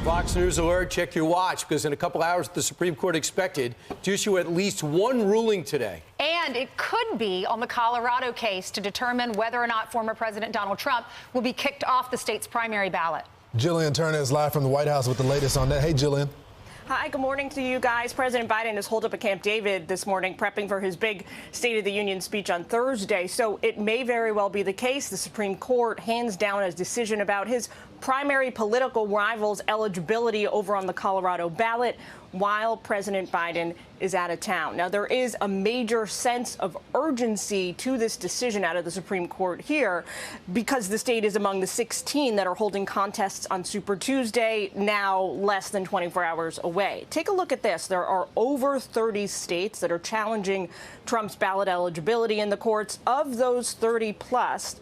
Fox News alert, check your watch, because in a couple hours, the Supreme Court expected to issue at least one ruling today. And it could be on the Colorado case to determine whether or not former President Donald Trump will be kicked off the state's primary ballot. Jillian Turner is live from the White House with the latest on that. Hey, Jillian. Hi, good morning to you guys. President Biden has holed up at Camp David this morning, prepping for his big State of the Union speech on Thursday. So it may very well be the case the Supreme Court hands down a decision about his primary political rival's eligibility over on the Colorado ballot while President Biden is out of town. Now, there is a major sense of urgency to this decision out of the Supreme Court here because the state is among the 16 that are holding contests on Super Tuesday, now less than 24 hours away. Take a look at this. There are over 30 states that are challenging Trump's ballot eligibility in the courts. Of those 30 plus,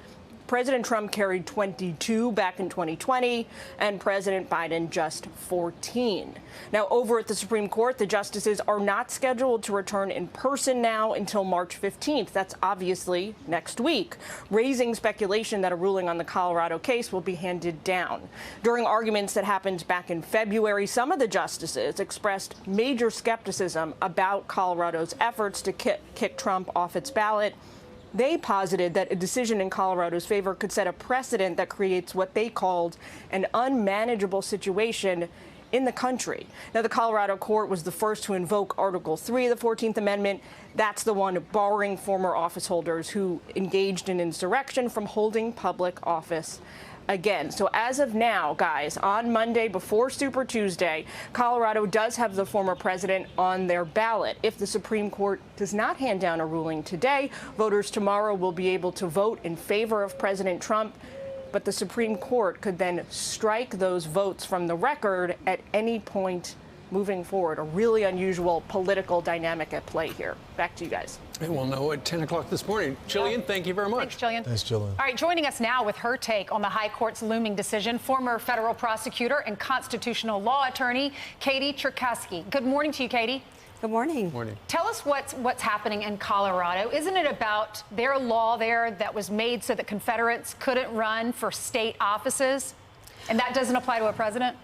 President Trump carried 22 back in 2020, and President Biden just 14. Now, over at the Supreme Court, the justices are not scheduled to return in person now until March 15th. That's obviously next week, raising speculation that a ruling on the Colorado case will be handed down. During arguments that happened back in February, some of the justices expressed major skepticism about Colorado's efforts to kick Trump off its ballot. They posited that a decision in Colorado's favor could set a precedent that creates what they called an unmanageable situation in the country. Now, the Colorado court was the first to invoke Article 3 of the 14th Amendment. That's the one barring former office holders who engaged in insurrection from holding public office again. So as of now, guys, on Monday before Super Tuesday, Colorado does have the former president on their ballot. If the Supreme Court does not hand down a ruling today, voters tomorrow will be able to vote in favor of President Trump. But the Supreme Court could then strike those votes from the record at any point moving forward. A really unusual political dynamic at play here. Back to you guys. And we'll know at 10 o'clock this morning. Jillian, thank you very much. Thanks, Jillian. Thanks, Jillian. All right, joining us now with her take on the High Court's looming decision, former federal prosecutor and constitutional law attorney, Katie Cherkasky. Good morning to you, Katie. Good morning. Morning. Tell us what's happening in Colorado. Isn't it about their law there that was made so that Confederates couldn't run for state offices? And that doesn't apply to a president?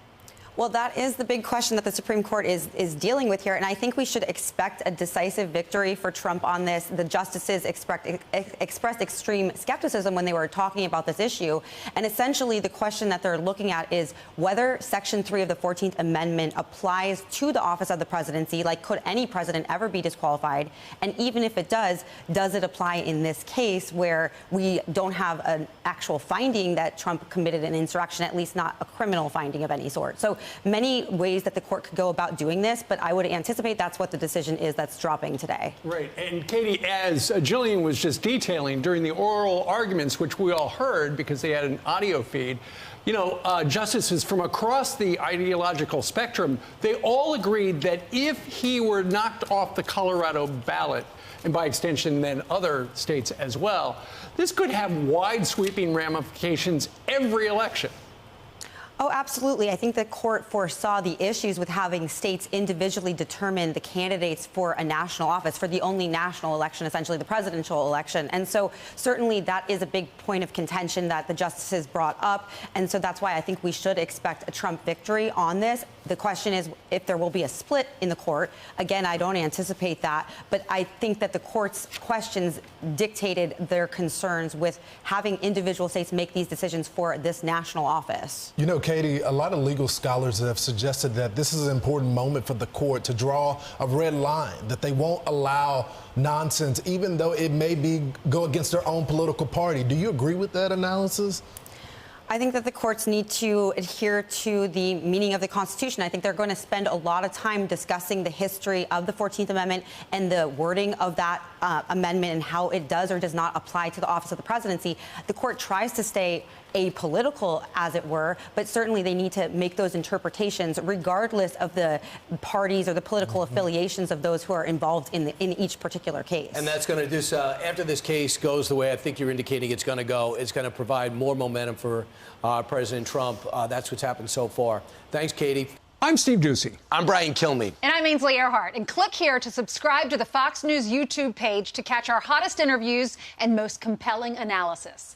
Well, that is the big question that the Supreme Court is dealing with here, and I think we should expect a decisive victory for Trump on this. The justices expressed extreme skepticism when they were talking about this issue, and essentially the question that they're looking at is whether Section 3 of the 14th Amendment applies to the office of the presidency, like could any president ever be disqualified, and even if it does it apply in this case where we don't have an actual finding that Trump committed an insurrection, at least not a criminal finding of any sort. So many ways that the court could go about doing this, but I would anticipate that's what the decision is that's dropping today. Right. And Katie, as Jillian was just detailing during the oral arguments, which we all heard because they had an audio feed, you know, justices from across the ideological spectrum, they all agreed that if he were knocked off the Colorado ballot, and by extension then other states as well, this could have wide sweeping ramifications every election. Oh, absolutely. I think the court foresaw the issues with having states individually determine the candidates for a national office, for the only national election, essentially the presidential election. And so certainly that is a big point of contention that the justices brought up. And so that's why I think we should expect a Trump victory on this. The question is if there will be a split in the court. Again, I don't anticipate that. But I think that the court's questions dictated their concerns with having individual states make these decisions for this national office. You know, Katie, a lot of legal scholars have suggested that this is an important moment for the court to draw a red line, that they won't allow nonsense, even though it may go against their own political party. Do you agree with that analysis? I think that the courts need to adhere to the meaning of the Constitution. I think they're going to spend a lot of time discussing the history of the 14th Amendment and the wording of that amendment and how it does or does not apply to the office of the presidency. The court tries to stay apolitical, as it were, but certainly they need to make those interpretations regardless of the parties or the political affiliations of those who are involved in each particular case. And that's going to after this case goes the way I think you're indicating it's going to go, it's going to provide more momentum for President Trump. That's what's happened so far. Thanks, Katie. I'm Steve Doocy. I'm Brian Kilmeade. And I'm Ainsley Earhart. And click here to subscribe to the Fox News YouTube page to catch our hottest interviews and most compelling analysis.